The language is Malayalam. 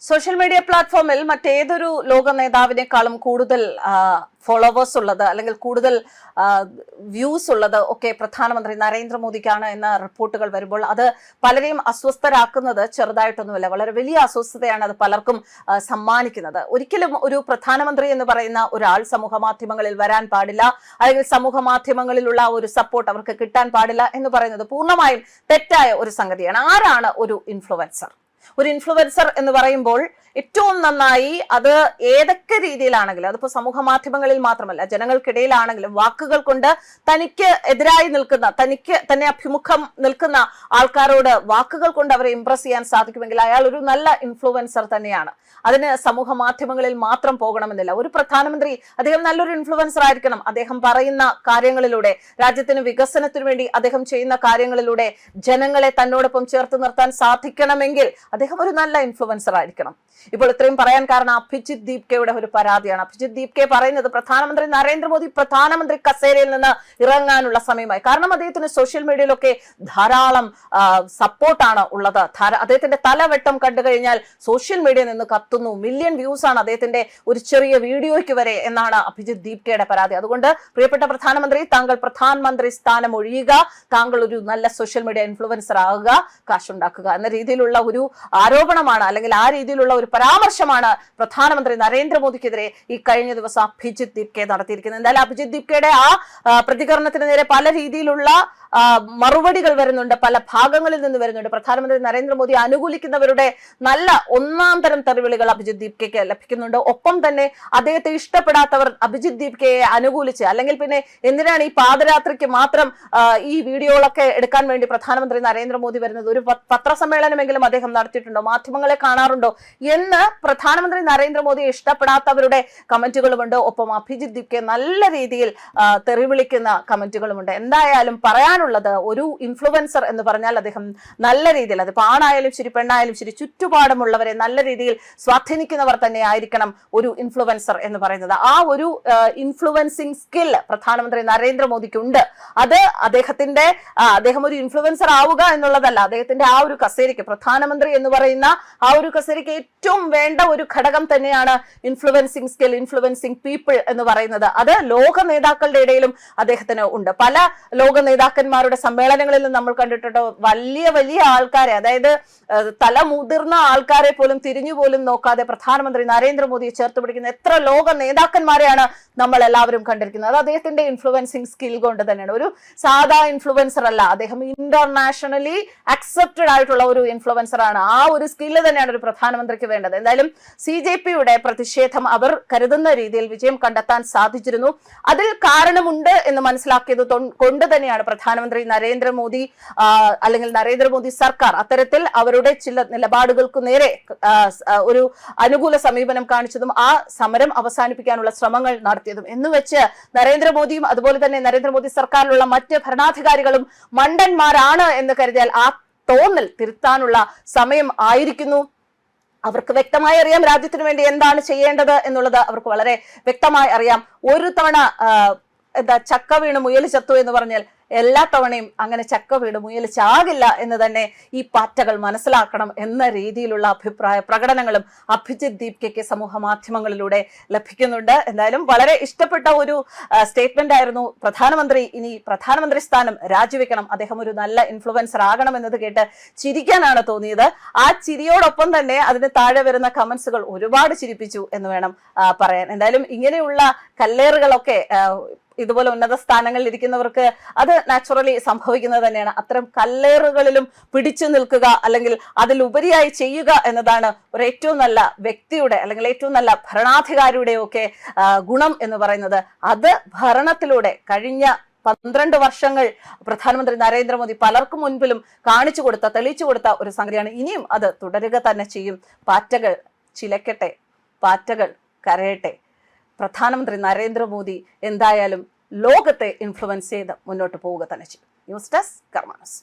സോഷ്യൽ മീഡിയ പ്ലാറ്റ്ഫോമിൽ മറ്റേതൊരു ലോക നേതാവിനേക്കാളും കൂടുതൽ ഫോളോവേഴ്സ് ഉള്ളത് അല്ലെങ്കിൽ കൂടുതൽ വ്യൂസ് ഉള്ളത് ഒക്കെ പ്രധാനമന്ത്രി നരേന്ദ്രമോദിക്കാണ് എന്ന റിപ്പോർട്ടുകൾ വരുമ്പോൾ അത് പലരെയും അസ്വസ്ഥരാക്കുന്നത് ചെറുതായിട്ടൊന്നുമില്ല. വളരെ വലിയ അസ്വസ്ഥതയാണ് അത് പലർക്കും സമ്മാനിക്കുന്നത്. ഒരിക്കലും ഒരു പ്രധാനമന്ത്രി എന്ന് പറയുന്ന ഒരാൾ സമൂഹ മാധ്യമങ്ങളിൽ വരാൻ പാടില്ല, അല്ലെങ്കിൽ സമൂഹ മാധ്യമങ്ങളിലുള്ള ഒരു സപ്പോർട്ട് അവർക്ക് കിട്ടാൻ പാടില്ല എന്ന് പറയുന്നത് പൂർണ്ണമായും തെറ്റായ ഒരു സംഗതിയാണ്. ആരാണ് ഒരു ഇൻഫ്ലുവൻസർ? ഒരു ഇൻഫ്ലുവൻസർ എന്ന് പറയുമ്പോൾ ഏറ്റവും നന്നായി അത് ഏതൊക്കെ രീതിയിലാണെങ്കിലും, അതിപ്പോ സമൂഹ മാധ്യമങ്ങളിൽ മാത്രമല്ല ജനങ്ങൾക്കിടയിലാണെങ്കിലും വാക്കുകൾ കൊണ്ട് തനിക്ക് എതിരായി നിൽക്കുന്ന, തനിക്ക് തന്നെ അഭിമുഖം നിൽക്കുന്ന ആൾക്കാരോട് വാക്കുകൾ കൊണ്ട് അവരെ ഇംപ്രസ് ചെയ്യാൻ സാധിക്കുമെങ്കിൽ അയാൾ ഒരു നല്ല ഇൻഫ്ലുവൻസർ തന്നെയാണ്. അതിന് സമൂഹ മാധ്യമങ്ങളിൽ മാത്രം പോകണമെന്നില്ല. ഒരു പ്രധാനമന്ത്രി അദ്ദേഹം നല്ലൊരു ഇൻഫ്ലുവൻസർ ആയിരിക്കണം. അദ്ദേഹം പറയുന്ന കാര്യങ്ങളിലൂടെ, രാജ്യത്തിന് വികസനത്തിനു വേണ്ടി അദ്ദേഹം ചെയ്യുന്ന കാര്യങ്ങളിലൂടെ ജനങ്ങളെ തന്നോടൊപ്പം ചേർത്ത് നിർത്താൻ സാധിക്കണമെങ്കിൽ അദ്ദേഹം ഒരു നല്ല ഇൻഫ്ലുവൻസർ ആയിരിക്കണം. ഇപ്പോൾ ഇത്രയും പറയാൻ കാരണം അഭിജിത് ദീപ്കയുടെ ഒരു പരാതിയാണ്. അഭിജിത് ദീപ്കെ പറയുന്നത് പ്രധാനമന്ത്രി നരേന്ദ്രമോദി പ്രധാനമന്ത്രി കസേരയിൽ നിന്ന് ഇറങ്ങാനുള്ള സമയമായി. കാരണം അദ്ദേഹത്തിന് സോഷ്യൽ മീഡിയയിലൊക്കെ ധാരാളം സപ്പോർട്ടാണ് ഉള്ളത്. അദ്ദേഹത്തിന്റെ തലവെട്ടം കണ്ടു കഴിഞ്ഞാൽ സോഷ്യൽ മീഡിയ നിന്ന് കത്തുന്നു. മില്യൺ വ്യൂസ് ആണ് അദ്ദേഹത്തിന്റെ ഒരു ചെറിയ വീഡിയോയ്ക്ക് വരെ എന്നാണ് അഭിജിത് ദീപ്കയുടെ പരാതി. അതുകൊണ്ട് പ്രിയപ്പെട്ട പ്രധാനമന്ത്രി, താങ്കൾ പ്രധാനമന്ത്രി സ്ഥാനം ഒഴിയുക, താങ്കൾ ഒരു നല്ല സോഷ്യൽ മീഡിയ ഇൻഫ്ലുവൻസർ ആകുക, കാശുണ്ടാക്കുക എന്ന രീതിയിലുള്ള ഒരു ആരോപണമാണ്, അല്ലെങ്കിൽ ആ രീതിയിലുള്ള ഒരു പരാമർശമാണ് പ്രധാനമന്ത്രി നരേന്ദ്രമോദിക്കെതിരെ ഈ കഴിഞ്ഞ ദിവസം അഭിജിത് ദീപ്കെ നടത്തിയിരിക്കുന്നത്. എന്തായാലും അഭിജിത് ദീപ്കയുടെ ആ പ്രതികരണത്തിന് നേരെ പല രീതിയിലുള്ള മറുപടികൾ വരുന്നുണ്ട്, പല ഭാഗങ്ങളിൽ നിന്ന് വരുന്നുണ്ട്. പ്രധാനമന്ത്രി നരേന്ദ്രമോദി അനുകൂലിക്കുന്നവരുടെ നല്ല ഒന്നാം തരം തെറിവിളികൾ അഭിജിത് ദീപ്കയ്ക്ക് ലഭിക്കുന്നുണ്ട്. ഒപ്പം തന്നെ അദ്ദേഹത്തെ ഇഷ്ടപ്പെടാത്തവർ അഭിജിത് ദീപ്കയെ അനുകൂലിച്ച്, അല്ലെങ്കിൽ പിന്നെ എന്തിനാണ് ഈ പാദരാത്രിക്ക് മാത്രം ഈ വീഡിയോകളൊക്കെ എടുക്കാൻ വേണ്ടി പ്രധാനമന്ത്രി നരേന്ദ്രമോദി വരുന്നത്? ഒരു പത്രസമ്മേളനമെങ്കിലും അദ്ദേഹം നടത്തിയിട്ടുണ്ടോ? മാധ്യമങ്ങളെ കാണാറുണ്ടോ എന്ന് പ്രധാനമന്ത്രി നരേന്ദ്രമോദിയെ ഇഷ്ടപ്പെടാത്തവരുടെ കമന്റുകളുമുണ്ട്. ഒപ്പം അഭിജിത് ദീപ്കെ നല്ല രീതിയിൽ തെറിവിളിക്കുന്ന കമന്റുകളുമുണ്ട്. എന്തായാലും പറയാനുള്ളത്, ഒരു ഇൻഫ്ലുവൻസർ എന്ന് പറഞ്ഞാൽ അദ്ദേഹം നല്ല രീതിയിൽ, അതിപ്പോ ആണായാലും ശരി പെണ്ണായാലും ശരി, ചുറ്റുപാടുമുള്ളവരെ നല്ല രീതിയിൽ സ്വാധീനിക്കുന്നവർ തന്നെ ആയിരിക്കണം ഒരു ഇൻഫ്ലുവൻസർ എന്ന് പറയുന്നത്. ആ ഒരു ഇൻഫ്ലുവൻസിങ് സ്കിൽ പ്രധാനമന്ത്രി നരേന്ദ്രമോദിക്കുണ്ട്. അത് അദ്ദേഹം ഒരു ഇൻഫ്ലുവൻസർ ആവുക എന്നുള്ളതല്ല, അദ്ദേഹത്തിന്റെ ആ ഒരു കസേരയ്ക്ക്, പ്രധാനമന്ത്രി എന്ന് പറയുന്ന ആ ഒരു കസേരയ്ക്ക് ഏറ്റവും വേണ്ട ഒരു ഘടകം തന്നെയാണ് ഇൻഫ്ലുവൻസിങ് സ്കിൽ, ഇൻഫ്ലുവൻസിങ് പീപ്പിൾ എന്ന് പറയുന്നത്. അത് ലോക നേതാക്കളുടെ ഇടയിലും അദ്ദേഹത്തിന് ഉണ്ട്. പല ലോക നേതാക്കന്മാരുടെ സമ്മേളനങ്ങളിൽ നമ്മൾ കണ്ടിട്ടുണ്ട് വലിയ വലിയ ആൾക്കാരെ, അതായത് തലമുതിർന്ന ആൾക്കാരെ പോലും തിരിഞ്ഞു പോലും നോക്കാതെ പ്രധാനമന്ത്രി നരേന്ദ്രമോദിയെ ചേർത്ത് പിടിക്കുന്ന എത്ര ലോക നേതാക്കന്മാരെയാണ് നമ്മൾ എല്ലാവരും കണ്ടിരിക്കുന്നത്. അത് അദ്ദേഹത്തിന്റെ ഇൻഫ്ലുവൻസിങ് സ്കിൽ കൊണ്ട് തന്നെയാണ്. ഒരു സാധാ ഇൻഫ്ലുവൻസർ അല്ല, അദ്ദേഹം ഇന്റർനാഷണലി അക്സെപ്റ്റഡ് ആയിട്ടുള്ള ഒരു ഇൻഫ്ലുവൻസർ ആണ്. ആ ഒരു സ്കില്ല് തന്നെയാണ് ഒരു പ്രധാനമന്ത്രിക്ക് വേണ്ടത്. എന്തായാലും CJP-യുടെ പ്രതിഷേധം അവർ കരുതുന്ന രീതിയിൽ വിജയം കണ്ടെത്താൻ സാധിച്ചിരുന്നു. അതിൽ കാരണമുണ്ട് എന്ന് മനസ്സിലാക്കിയത് കൊണ്ട് തന്നെയാണ് പ്രധാനമന്ത്രി നരേന്ദ്രമോദി അല്ലെങ്കിൽ നരേന്ദ്രമോദി സർക്കാർ അത്തരത്തിൽ അവരുടെ ചില നിലപാടുകൾക്ക് നേരെ ഒരു അനുകൂല സമീപനം കാണിച്ചതും ആ സമരം അവസാനിപ്പിക്കാനുള്ള ശ്രമങ്ങൾ നടത്തിയതും. എന്നുവെച്ച് നരേന്ദ്രമോദിയും അതുപോലെ തന്നെ നരേന്ദ്രമോദി സർക്കാരിലുള്ള മറ്റ് ഭരണാധികാരികളും മണ്ടന്മാരാണ് എന്ന് കരുതിയാൽ ആ തോന്നൽ തിരുത്താനുള്ള സമയം ആയിരിക്കുന്നു. അവർക്ക് വ്യക്തമായി അറിയാം രാജ്യത്തിന് വേണ്ടി എന്താണ് ചെയ്യേണ്ടത് എന്നുള്ളത്. അവർക്ക് വളരെ വ്യക്തമായി അറിയാം. ഒരു തവണ ചക്ക വീണ് മുയൽ ചത്തു എന്ന് പറഞ്ഞാൽ എല്ലാ തവണയും അങ്ങനെ ചക്ക വീട് മുയൽ ചാകില്ല എന്ന് തന്നെ ഈ പാറ്റകൾ മനസ്സിലാക്കണം എന്ന രീതിയിലുള്ള അഭിപ്രായ പ്രകടനങ്ങളും അഭിജിത് ദീപ്കയ്ക്ക് സമൂഹ മാധ്യമങ്ങളിലൂടെ ലഭിക്കുന്നുണ്ട്. എന്തായാലും വളരെ ഇഷ്ടപ്പെട്ട ഒരു സ്റ്റേറ്റ്മെന്റ് ആയിരുന്നു. പ്രധാനമന്ത്രി ഇനി പ്രധാനമന്ത്രി സ്ഥാനം രാജിവെക്കണം, അദ്ദേഹം ഒരു നല്ല ഇൻഫ്ലുവൻസർ ആകണം എന്നത് കേട്ട് ചിരിക്കാനാണ് തോന്നിയത്. ആ ചിരിയോടൊപ്പം തന്നെ അതിന് താഴെ വരുന്ന കമന്റ്സുകൾ ഒരുപാട് ചിരിപ്പിച്ചു എന്ന് വേണം പറയാൻ. എന്തായാലും ഇങ്ങനെയുള്ള കല്ലേറുകളൊക്കെ ഇതുപോലെ ഉന്നത സ്ഥാനങ്ങളിൽ ഇരിക്കുന്നവർക്ക് അത് നാച്ചുറലി സംഭവിക്കുന്നത് തന്നെയാണ്. അത്തരം കല്ലേറുകളിലും പിടിച്ചു നിൽക്കുക, അല്ലെങ്കിൽ അതിലുപരിയായി ചെയ്യുക എന്നതാണ് ഒരു ഏറ്റവും നല്ല വ്യക്തിയുടെ അല്ലെങ്കിൽ ഏറ്റവും നല്ല ഭരണാധികാരിയുടെ ഒക്കെ ഗുണം എന്ന് പറയുന്നത്. അത് ഭരണത്തിലൂടെ കഴിഞ്ഞ 12 വർഷങ്ങൾ പ്രധാനമന്ത്രി നരേന്ദ്രമോദി പലർക്കും മുൻപിലും തെളിയിച്ചു കൊടുത്ത ഒരു സംഗതിയാണ്. ഇനിയും അത് തുടരുക തന്നെ ചെയ്യും. പാറ്റകൾ ചിലക്കട്ടെ, പാറ്റകൾ കരയട്ടെ. പ്രധാനമന്ത്രി നരേന്ദ്രമോദി എന്തായാലും ലോകത്തെ ഇൻഫ്ലുവൻസ് ചെയ്ത് മുന്നോട്ട് പോവുക തന്നെ ചെയ്യും. ന്യൂസ് ഡെസ്ക് കർമ്മ ന്യൂസ്.